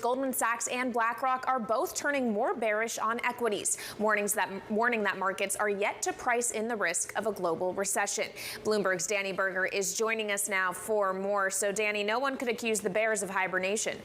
Goldman Sachs and BlackRock are both turning more bearish on equities, warning that markets are yet to price in the risk of a global recession. Bloomberg's Dani Burger is joining us now for more. So, Dani, no one could accuse the bears of hibernation.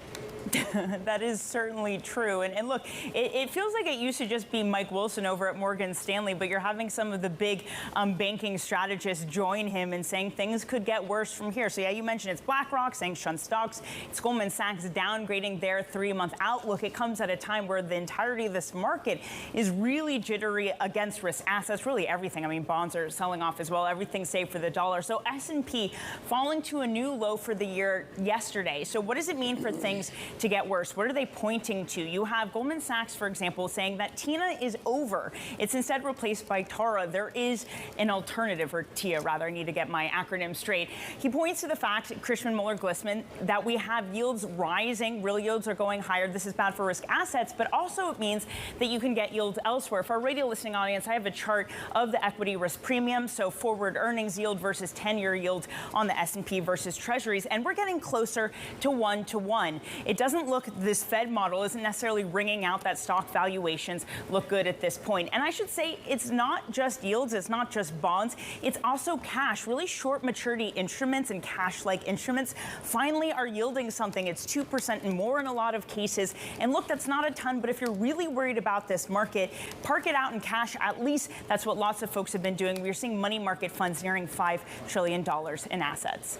That is certainly true. And look, it feels like it used to just be Mike Wilson over at Morgan Stanley, but you're having some of the big banking strategists join him and saying things could get worse from here. So yeah, you mentioned it's BlackRock saying shun stocks. It's Goldman Sachs downgrading their 3-month outlook. It comes at a time where the entirety of this market is really jittery against risk assets, really everything. I mean, bonds are selling off as well, everything save for the dollar. So S&P falling to a new low for the year yesterday. So what does it mean for things to get worse? What are they pointing to? You have Goldman Sachs, for example, saying that TINA is over. It's instead replaced by TARA. There is an alternative, or TIA rather. I need to get my acronym straight. He points to the fact, Christian Muller-Glissman, that we have yields rising. Real yields are going higher. This is bad for risk assets, but also it means that you can get yields elsewhere. For our radio listening audience, I have a chart of the equity risk premium, so forward earnings yield versus 10-year yield on the S&P versus Treasuries, and we're getting closer to 1-to-1. It doesn't look, this Fed model isn't necessarily ringing out that stock valuations look good at this point. And I should say it's not just yields, it's not just bonds, it's also cash. Really short maturity instruments and cash-like instruments finally are yielding something. It's 2% and more in a lot of cases. And look, that's not a ton, but if you're really worried about this market, park it out in cash. At least that's what lots of folks have been doing. We're seeing money market funds nearing $5 trillion in assets.